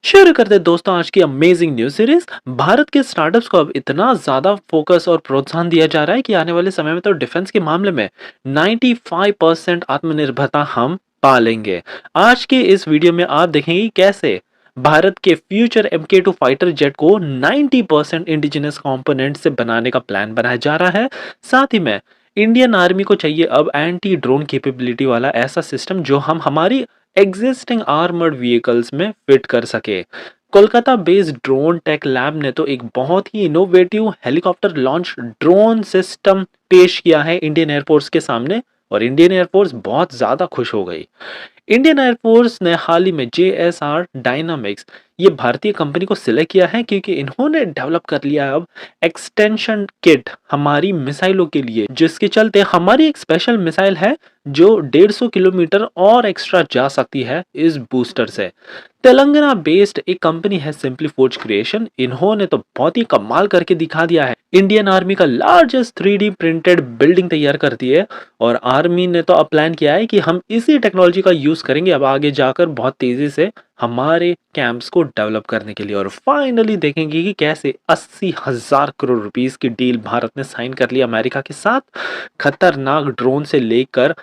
शुरू करते हैं दोस्तों आज की अमेजिंग न्यूज सीरीज। भारत के स्टार्टअप्स को अब इतना ज्यादा फोकस और प्रोत्साहन दिया जा रहा है कि आने वाले समय में तो डिफेंस के मामले में 95% आत्मनिर्भरता हम पा लेंगे। आज के इस वीडियो में आप देखेंगे कि कैसे भारत के फ्यूचर MK2 फाइटर जेट को 90% इंडिजिनस कंपोनेंट से बनाने का प्लान बनाया जा रहा है। साथ ही में इंडियन आर्मी को चाहिए अब एंटी ड्रोन कैपेबिलिटी वाला ऐसा सिस्टम जो हम हमारी एग्जिस्टिंग आर्मर्ड व्हीकल्स में फिट कर सके। Kolkata based drone tech lab ने तो एक बहुत ही innovative helicopter launch drone system पेश किया है इंडियन एयरफोर्स के सामने, और इंडियन एयरफोर्स बहुत ज्यादा खुश हो गई। इंडियन एयरफोर्स ने हाल ही में JSR डायनामिक्स ये भारतीय कंपनी को सिलेक्ट किया है क्योंकि इन्होंने डेवलप कर लिया है अब एक्सटेंशन किट हमारी मिसाइलों के लिए, जिसके चलते हमारी एक स्पेशल मिसाइल है जो 150 किलोमीटर और एक्स्ट्रा जा सकती है इस बूस्टर से। तेलंगाना बेस्ड एक कंपनी है सिंपली फोर्ज क्रिएशन, इन्होंने तो बहुत ही कमाल करके दिखा दिया है। इंडियन आर्मी का लार्जेस्ट 3D प्रिंटेड बिल्डिंग तैयार कर दी है, और आर्मी ने तो अब प्लान किया है कि हम इसी टेक्नोलॉजी का यूज करेंगे अब आगे जाकर बहुत तेजी से हमारे कैंप्स को डेवलप करने के लिए। और फाइनली देखेंगे कि कैसे 80,000 करोड़ रुपीस की डील भारत ने साइन कर ली अमेरिका के साथ, खतरनाक ड्रोन से लेकर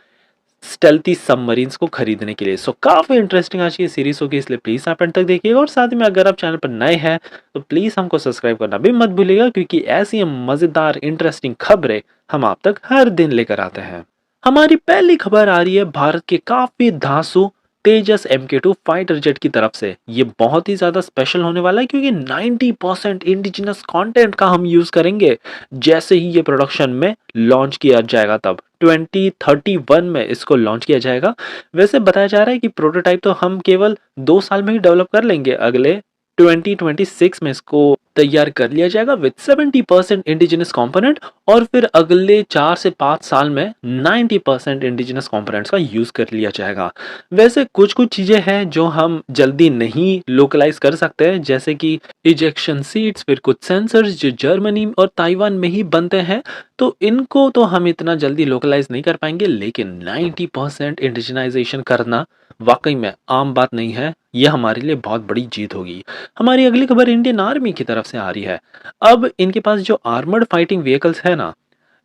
स्टेल्थी सबमरीन्स को खरीदने के लिए। सो काफी इंटरेस्टिंग आज की सीरीज होगी, इसलिए प्लीज आप एंड तक देखिएगा। और साथ में अगर आप चैनल पर नए हैं तो प्लीज हमको सब्सक्राइब करना भी मत भूलिएगा, क्योंकि ऐसी मजेदार इंटरेस्टिंग खबरें हम आप तक हर दिन लेकर आते हैं। हमारी पहली खबर आ रही है भारत के काफी धांसू तेजस MK2 फाइटर जेट की तरफ से। ये बहुत ही ज्यादा स्पेशल होने वाला है क्योंकि 90% इंडिजिनस कंटेंट का हम यूज करेंगे जैसे ही ये प्रोडक्शन में लॉन्च किया जाएगा, तब 2031 में इसको लॉन्च किया जाएगा। वैसे बताया जा रहा है कि प्रोटोटाइप तो हम केवल 2 साल में ही डेवलप कर लेंगे, अगले 2026 में इसको तैयार कर लिया जाएगा विद 70% इंडिजिनस कंपोनेंट, और फिर अगले 4 से 5 साल में 90% इंडिजिनस कंपोनेंट्स का यूज कर लिया जाएगा। वैसे कुछ कुछ चीजें हैं जो हम जल्दी नहीं लोकलाइज कर सकते हैं, जैसे कि इजेक्शन सीट्स, फिर कुछ सेंसर्स जो जर्मनी और ताइवान में ही बनते हैं, तो इनको तो हम इतना जल्दी लोकलाइज नहीं कर पाएंगे। लेकिन 90% इंडिजनाइजेशन करना वाकई में आम बात नहीं है, यह हमारे लिए बहुत बड़ी जीत होगी। हमारी अगली खबर इंडियन आर्मी की तरफ से आ रही है। अब इनके पास जो आर्मर्ड फाइटिंग व्हीकल्स है ना,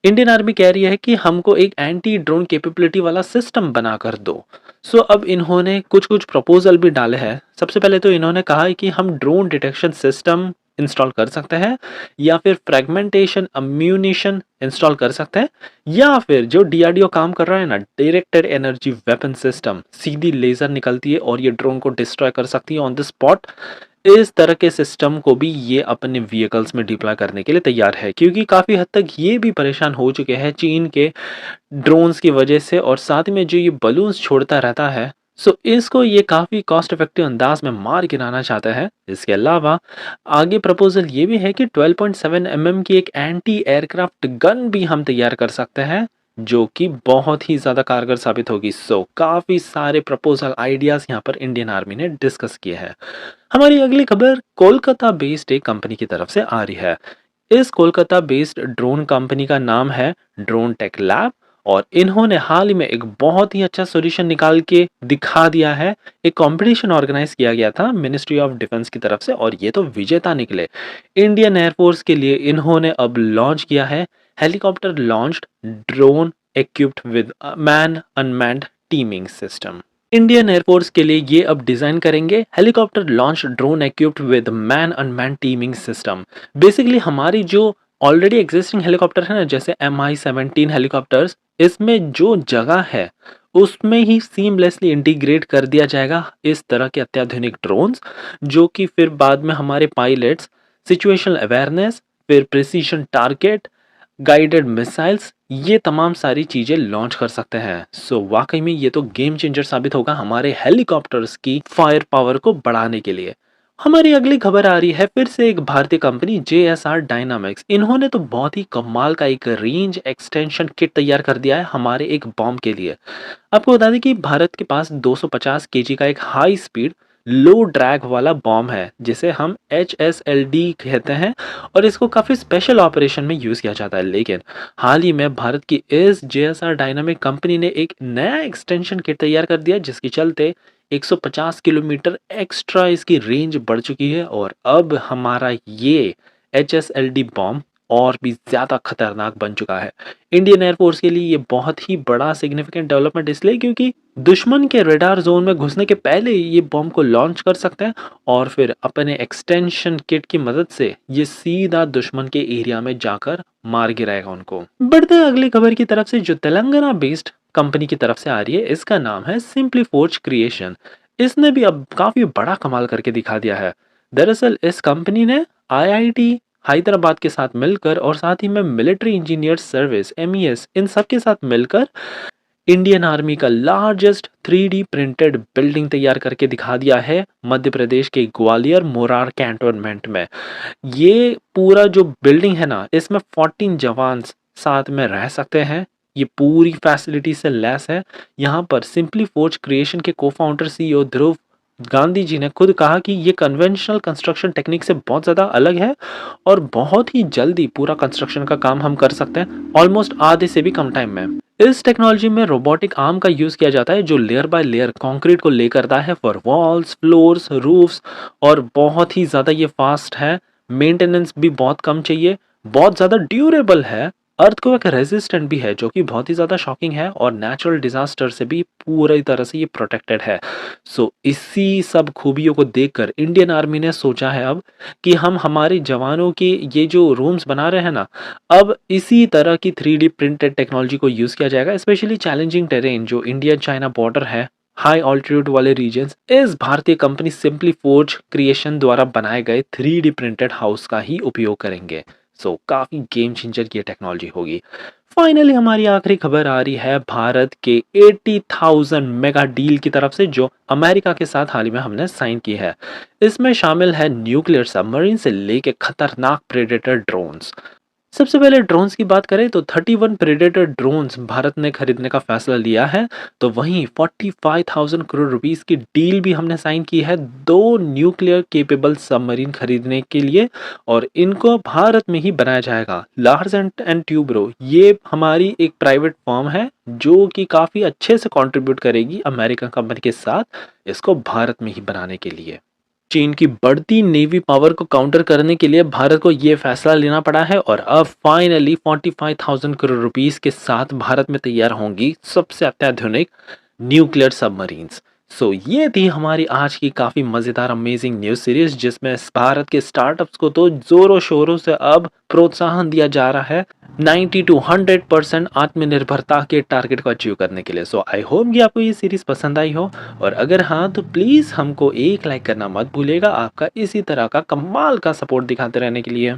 इंडियन आर्मी कह रही है कि हमको एक एंटी ड्रोन कैपेबिलिटी वाला सिस्टम बना कर दो। सो अब इन्होंने कुछ कुछ प्रपोजल भी डाले हैं। सबसे पहले तो इन्होंने कहा है कि हम ड्रोन डिटेक्शन सिस्टम इंस्टॉल कर सकते हैं, या फिर फ्रेगमेंटेशन अम्यूनिशन इंस्टॉल कर सकते हैं, या फिर जो DRDO काम कर रहा है ना, डायरेक्टेड एनर्जी वेपन सिस्टम, सीधी लेजर निकलती है और ये ड्रोन को डिस्ट्रॉय कर सकती है ऑन द स्पॉट। इस तरह के सिस्टम को भी ये अपने व्हीकल्स में डिप्लॉय करने के लिए तैयार है, क्योंकि काफी हद तक ये भी परेशान हो चुके हैं चीन के ड्रोन्स की वजह से, और साथ में जो ये बलून्स छोड़ता रहता है। सो इसको ये काफी कॉस्ट इफेक्टिव अंदाज में मार गिराना चाहता है। इसके अलावा आगे प्रपोजल ये भी है कि 12.7 mm की एक एंटी एयरक्राफ्ट गन भी हम तैयार कर सकते हैं, जो कि बहुत ही ज्यादा कारगर साबित होगी। सो काफी सारे प्रपोजल आइडियाज यहाँ पर इंडियन आर्मी ने डिस्कस किए हैं। हमारी अगली खबर कोलकाता बेस्ड एक कंपनी की तरफ से आ रही है। इस कोलकाता बेस्ड ड्रोन कंपनी का नाम है ड्रोन टेक लैब, और इन्होंने हाल ही में एक बहुत ही अच्छा सॉल्यूशन निकाल के दिखा दिया है। एक कंपटीशन ऑर्गेनाइज किया गया था मिनिस्ट्री ऑफ डिफेंस की तरफ से, और ये तो विजेता निकले। इंडियन एयरफोर्स के लिए इन्होंने अब लॉन्च किया है helicopter launched drone equipped with man unmanned teeming system. Indian air force के लिए ये अब डिजाइन करेंगे helicopter launch drone equipped with man unmanned teeming system. Basically हमारी जो ऑलरेडी एग्जिस्टिंग हेलीकॉप्टर है ना, जैसे MI-17 हेलीकॉप्टर्स, इसमें जो जगह है उसमें ही सीमलेसली इंटीग्रेट कर दिया जाएगा इस तरह के अत्याधुनिक ड्रोन्स, जो कि फिर बाद में हमारे पायलट्स सिचुएशनल अवेयरनेस, फिर प्रिसीशन टारगेट, गाइडेड मिसाइल्स, ये तमाम सारी चीजें लॉन्च कर सकते हैं। सो वाकई में ये तो गेम चेंजर साबित होगा हमारे हेलीकॉप्टर्स की फायर पावर को बढ़ाने के लिए। हमारी अगली खबर आ रही है फिर से एक भारतीय कंपनी JSR डायनामिक्स। इन्होंने तो बहुत ही कमाल का एक रेंज एक्सटेंशन किट तैयार कर दिया है हमारे एक बॉम्ब के लिए। आपको बता दें कि भारत के पास 250 kg का एक हाई स्पीड लो ड्रैग वाला बॉम्ब है जिसे हम HSLD कहते हैं और इसको काफ़ी स्पेशल ऑपरेशन में यूज़ किया जाता है। लेकिन हाल ही में भारत की इस JSR डायनामिक कंपनी ने एक नया एक्सटेंशन किट तैयार कर दिया जिसके चलते 150 किलोमीटर एक्स्ट्रा इसकी रेंज बढ़ चुकी है और अब हमारा ये HSLD बॉम्ब और भी ज़्यादा खतरनाक बन चुका है। इंडियन एयरफोर्स के लिए ये बहुत ही बड़ा सिग्निफिकेंट डेवलपमेंट इसलिए क्योंकि दुश्मन के रेडार जोन में घुसने के पहले ही ये बॉम्ब को लॉन्च कर सकते हैं और फिर अपने एक्सटेंशन किट की मदद से ये सीधा दुश्मन के एरिया में जाकर मार गिराएगा उनको। बढ़ते हैं अगली खबर की तरफ से जो तेलंगाना बेस्ड कंपनी की तरफ से आ रही है। इसका नाम है सिंपली फोर्ज क्रिएशन। इसने भी अब काफी बड़ा कमाल करके दिखा दिया है। दरअसल इस कंपनी ने IIT हैदराबाद के साथ मिलकर और साथ ही में मिलिट्री इंजीनियर सर्विस MES इन सब के साथ मिलकर इंडियन आर्मी का लार्जेस्ट 3D प्रिंटेड बिल्डिंग तैयार करके दिखा दिया है मध्य प्रदेश के ग्वालियर मोरार कैंटोनमेंट में। ये पूरा जो बिल्डिंग है ना, इसमें 14 जवान साथ में रह सकते हैं। ये पूरी फैसिलिटी से लैस है। यहाँ पर सिंपली फोर्ज क्रिएशन के को-फाउंडर CEO ध्रुव गांधी जी ने खुद कहा कि ये कन्वेंशनल कंस्ट्रक्शन टेक्निक से बहुत ज़्यादा अलग है और बहुत ही जल्दी पूरा कंस्ट्रक्शन का काम हम कर सकते हैं, ऑलमोस्ट आधे से भी कम टाइम में। इस टेक्नोलॉजी में रोबोटिक आर्म का यूज़ किया जाता है जो लेयर बाय लेयर कंक्रीट को ले करता है फॉर वॉल्स, फ्लोर्स, रूफ्स और बहुत ही ज़्यादा ये फास्ट है। मेंटेनेंस भी बहुत कम चाहिए, बहुत ज़्यादा ड्यूरेबल है, अर्थक्वेक रेजिस्टेंट भी है जो कि बहुत ही ज़्यादा शॉकिंग है और नेचुरल डिजास्टर से भी पूरी तरह से ये प्रोटेक्टेड है। सो इसी सब खूबियों को देखकर इंडियन आर्मी ने सोचा है अब कि हम हमारे जवानों के ये जो रूम्स बना रहे हैं ना, अब इसी तरह की 3D प्रिंटेड टेक्नोलॉजी को यूज़ किया जाएगा। स्पेशली चैलेंजिंग टेरेन जो इंडिया चाइना बॉर्डर है, हाई ऑल्टीट्यूड वाले रीजन्स, इस भारतीय कंपनी सिंपली फोर्ज क्रिएशन द्वारा बनाए गए 3D प्रिंटेड हाउस का ही उपयोग करेंगे। सो काफ़ी गेम चेंजर की टेक्नोलॉजी होगी। फाइनली हमारी आखिरी खबर आ रही है भारत के 80,000 मेगा डील की तरफ से जो अमेरिका के साथ हाल ही में हमने साइन की है। इसमें शामिल है न्यूक्लियर सबमरीन से लेके खतरनाक प्रेडेटर ड्रोन्स। सबसे पहले ड्रोन्स की बात करें तो 31 प्रेडेटर ड्रोन्स भारत ने खरीदने का फैसला लिया है। तो वहीं 45,000 करोड़ रुपीस की डील भी हमने साइन की है 2 न्यूक्लियर केपेबल सबमरीन खरीदने के लिए और इनको भारत में ही बनाया जाएगा। लार्सन एंड ट्यूब्रो ये हमारी एक प्राइवेट फर्म है जो कि काफ़ी अच्छे से कंट्रीब्यूट करेगी अमेरिकन कंपनी के साथ इसको भारत में ही बनाने के लिए। चीन की बढ़ती नेवी पावर को काउंटर करने के लिए भारत को यह फैसला लेना पड़ा है और अब फाइनली 45,000 करोड़ रुपीस के साथ भारत में तैयार होंगी सबसे अत्याधुनिक न्यूक्लियर सबमरीन्स। सो ये थी हमारी आज की काफ़ी मज़ेदार अमेजिंग न्यूज़ सीरीज जिसमें भारत के स्टार्टअप्स को तो ज़ोरों शोरों से अब प्रोत्साहन दिया जा रहा है 90 to 100% आत्मनिर्भरता के टारगेट को अचीव करने के लिए। सो आई होप कि आपको ये सीरीज पसंद आई हो और अगर हाँ तो प्लीज़ हमको एक लाइक करना मत भूलिएगा आपका इसी तरह का कमाल का सपोर्ट दिखाते रहने के लिए।